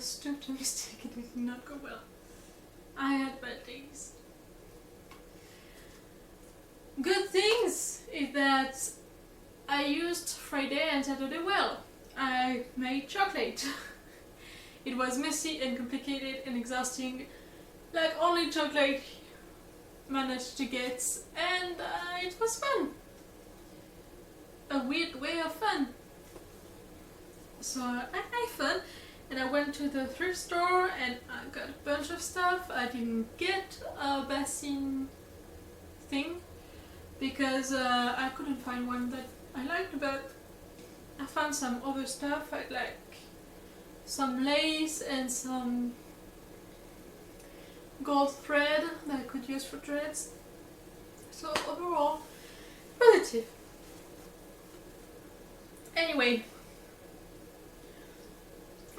stupid mistake, it did not go well. I had bad days. Good things is that I used Friday and Saturday well. I made chocolate. It was messy and complicated and exhausting, like only chocolate managed to get, and it was fun. A weird way of fun. So I had fun, and I went to the thrift store and I got a bunch of stuff. I didn't get a basin thing because I couldn't find one that I liked, but I found some other stuff. I like some lace and some gold thread that I could use for threads. So overall, positive. Anyway,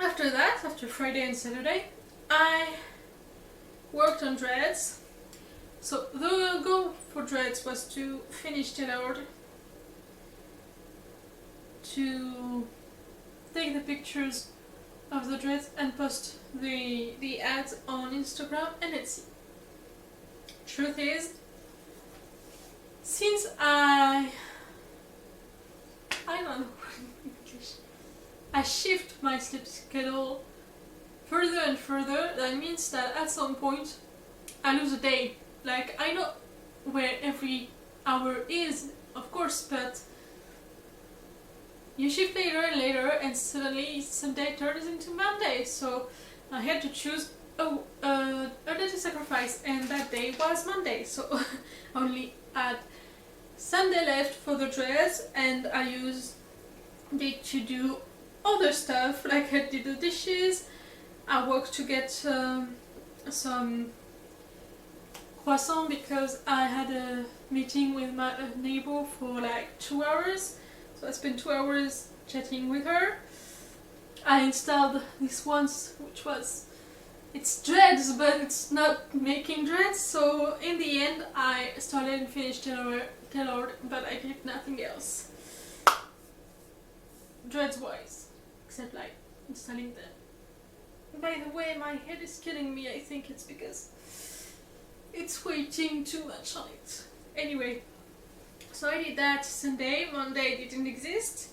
after Friday and Saturday, I worked on dreads. So the goal for dreads was to finish tailored, to take the pictures of the dreads and post the ads on Instagram and Etsy. Truth is, since I don't know English, I shift my sleep schedule further and further. That means that at some point I lose a day. Like, I know where every hour is, of course, but you shift later and later, and suddenly Sunday turns into Monday. So I had to choose a day to sacrifice, and that day was Monday. So I only had Sunday left for the dress, and I used it to do other stuff, like I did the dishes. I worked to get some croissant because I had a meeting with my neighbor for like 2 hours. So I spent 2 hours chatting with her. I installed this once, which was, it's dreads, but it's not making dreads. So in the end, I started and finished tailored, but I did nothing else dreads wise, except like installing them. By the way, my head is killing me. I think it's because it's waiting too much on it. Anyway, so I did that Sunday. Monday didn't exist,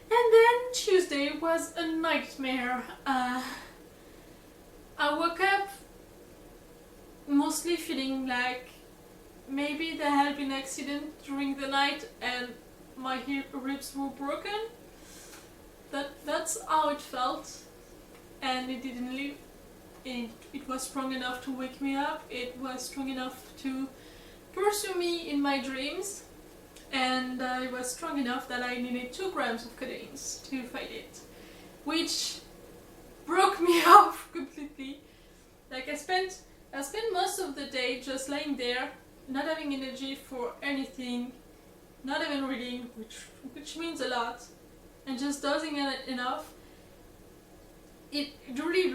and then Tuesday was a nightmare. I woke up mostly feeling like maybe there had been an accident during the night and my ribs were broken. That's how it felt, and it didn't leave. It was strong enough to wake me up. It was strong enough to pursue me in my dreams, and it was strong enough that I needed 2 grams of codeine to fight it, which broke me off completely. Like I spent most of the day just lying there, not having energy for anything, not even reading, which means a lot, and just dozing enough. It really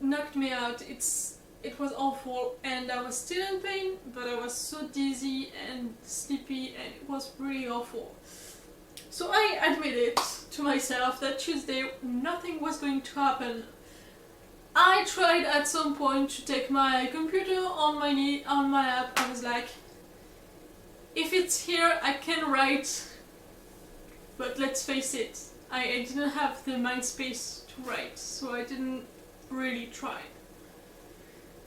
knocked me out. It was awful, and I was still in pain, but I was so dizzy and sleepy, and it was really awful. So I admitted to myself that Tuesday nothing was going to happen. I tried at some point to take my computer on my lap. I was like, if it's here, I can write. But let's face it, I didn't have the mind space to write, so I didn't really try.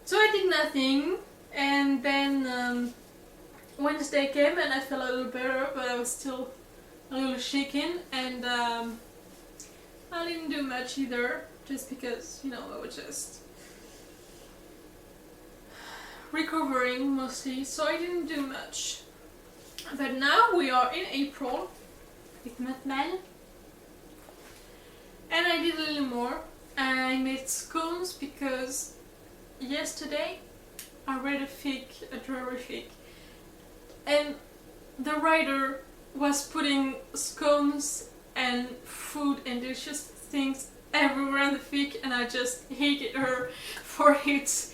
So I did nothing, and then Wednesday came and I felt a little better, but I was still a little shaken, and I didn't do much either, just because, you know, I was just recovering mostly, so I didn't do much. But now we are in April, with Matmal, and I did a little more. I made scones because yesterday I read a drawing fic, and the writer was putting scones and food and delicious things everywhere in the fic, and I just hated her for it.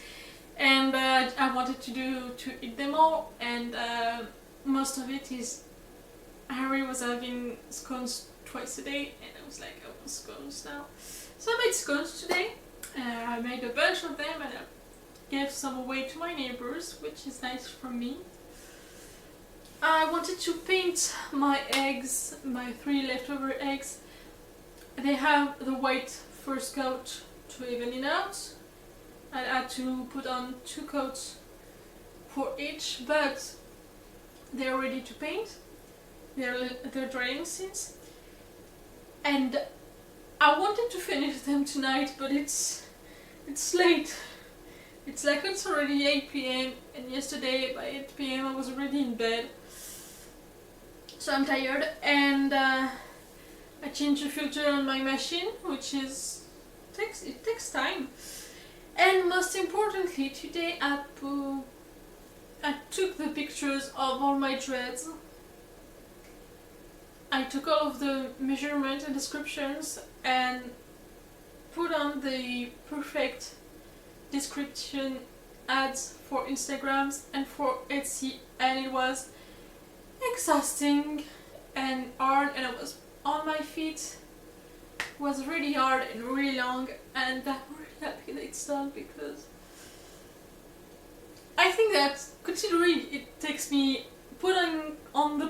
And I wanted to eat them all, and most of it is Harry was having scones twice a day, and I was like, I want scones now. So I made scones today, I made a bunch of them and I gave some away to my neighbors, which is nice from me. I wanted to paint my eggs, my 3 leftover eggs. They have the white first coat to even it out. I had to put on 2 coats for each, but they're ready to paint. They're drying since. And I wanted to finish them tonight, but it's late. It's like it's already 8 p.m. and yesterday by 8 p.m. I was already in bed. So I'm tired, and I changed the filter on my machine, which takes time. And most importantly, today I took the pictures of all my dreads. I took all of the measurements and descriptions and put on the perfect description ads for Instagrams and for Etsy, and it was exhausting and hard, and I was on my feet. It was really hard and really long, and I'm really happy that it's done, because I think that, considering it takes me putting on the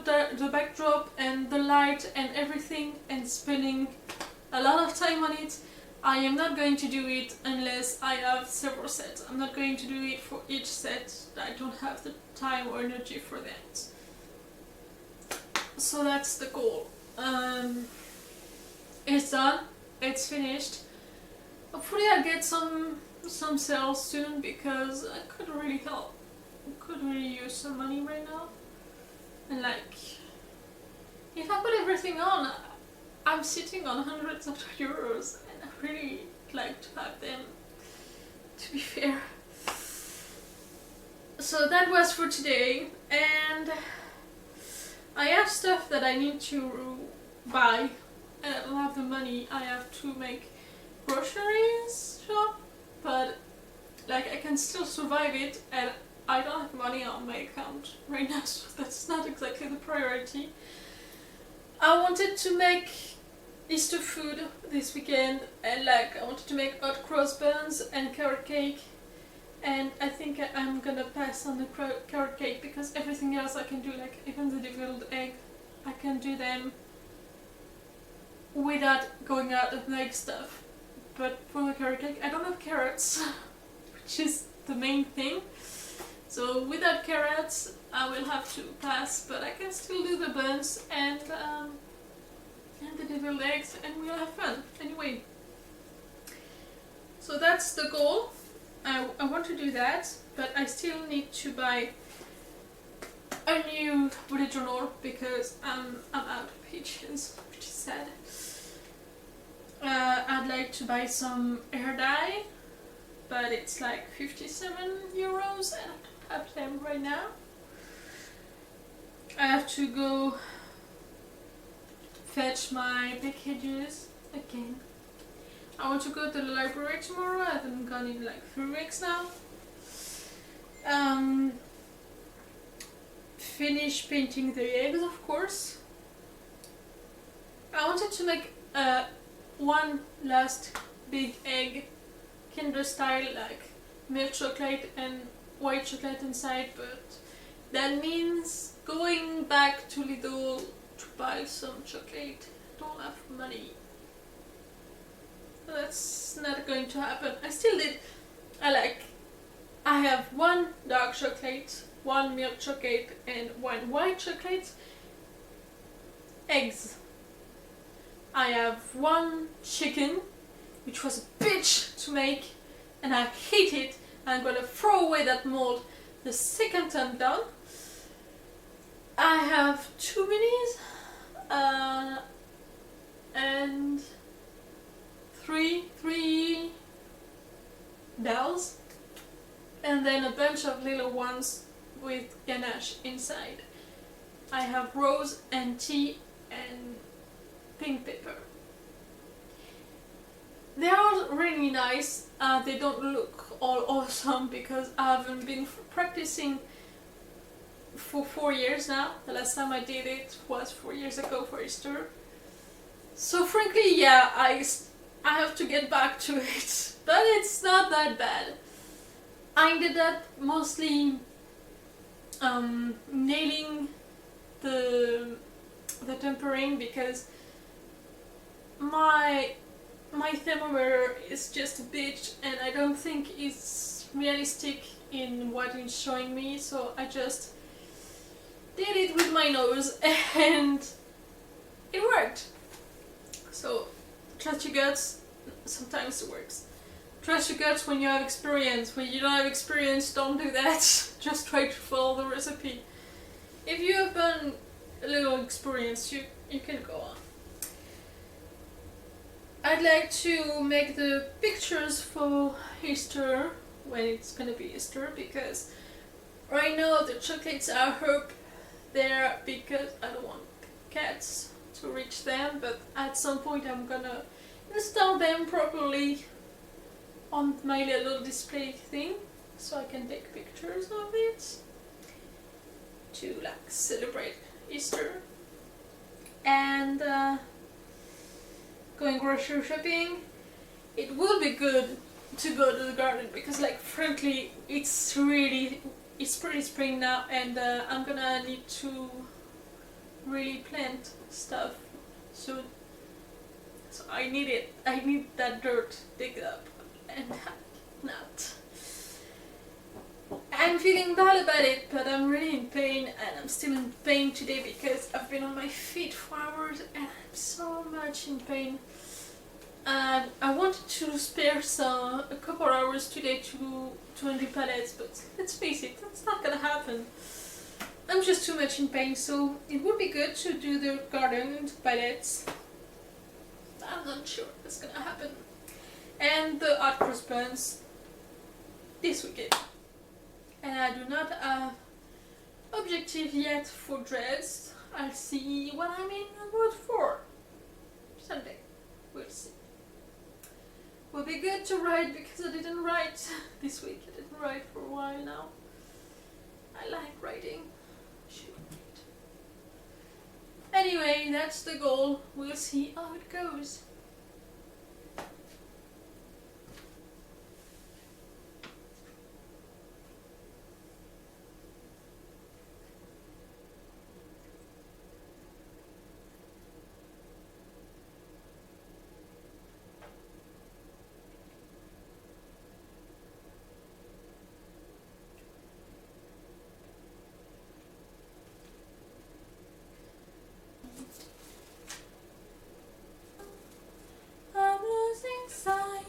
backdrop and the light and everything and spending a lot of time on it, I am not going to do it unless I have several sets. I'm not going to do it for each set. I don't have the time or energy for that. So that's the goal. It's done. It's finished. Hopefully I'll get some sales soon, because I could really help. I could really use some money right now. And like, if I put everything on, I'm sitting on hundreds of euros, and I really like to have them, to be fair. So that was for today, and I have stuff that I need to buy, and I don't have the money. I have to make groceries shop, but like, I can still survive it, and I don't have money on my account right now, so that's not exactly the priority. I wanted to make Easter food this weekend, and like, I wanted to make hot cross buns and carrot cake, and I think I'm gonna pass on the carrot cake, because everything else I can do, like even the deviled egg, I can do them without going out and make stuff. But for the carrot cake, I don't have carrots, which is the main thing. So without carrots, I will have to pass, but I can still do the buns and the deviled eggs, and we'll have fun anyway. So that's the goal. I want to do that, but I still need to buy a new bullet journal, because I'm out of pages, which is sad. I'd like to buy some hair dye, but it's like 57 euros, and I don't have them right now. I have to go fetch my packages again. I want to go to the library tomorrow. I haven't gone in like 3 weeks now. Finish painting the eggs, of course. I wanted to make one last big egg, Kinder style, like milk chocolate and white chocolate inside, but that means going back to Lidl to buy some chocolate. I don't have money. That's not going to happen. I still did. I have 1 dark chocolate, 1 milk chocolate, and 1 white chocolate. Eggs. I have 1 chicken, which was a bitch to make, and I hate it. I'm gonna throw away that mold the second time done. I have 2 minis, and 3 bells, and then a bunch of little ones with ganache inside. I have rose and tea and pink pepper. They are really nice. They don't look all awesome, because I haven't been practicing for 4 years now. The last time I did it was 4 years ago for Easter. So frankly, yeah, I have to get back to it, but it's not that bad. I ended up mostly nailing the tempering because my thermometer is just a bitch and I don't think it's realistic in what it's showing me, so I just did it with my nose and it worked. So trust your guts, sometimes it works. Trust your guts when you have experience. When you don't have experience, don't do that. Just try to follow the recipe. If you have done a little experience, you can go on. I'd like to make the pictures for Easter, when it's gonna be Easter, because right now the chocolates are up there because I don't want cats to reach them, but at some point I'm gonna install them properly on my little display thing so I can take pictures of it to like celebrate Easter. And going grocery shopping, it would be good to go to the garden because like frankly it's pretty spring now, and I'm gonna need to really plant stuff soon. So I need that dirt digged up and not. I'm feeling bad about it, but I'm really in pain, and I'm still in pain today because I've been on my feet for hours and I'm so much in pain. I wanted to spare a couple hours today to undo pallets, but let's face it, that's not gonna happen. I'm just too much in pain, so it would be good to do the garden and pallets. I'm not sure that's gonna happen. And the hot cross buns this weekend. And I do not have objective yet for dreads. I'll see what I'm in the mood for Sunday. We'll see. Will be good to write because I didn't write this week. I didn't write for a while now. I like writing. Should write. Anyway, that's the goal. We'll see how it goes.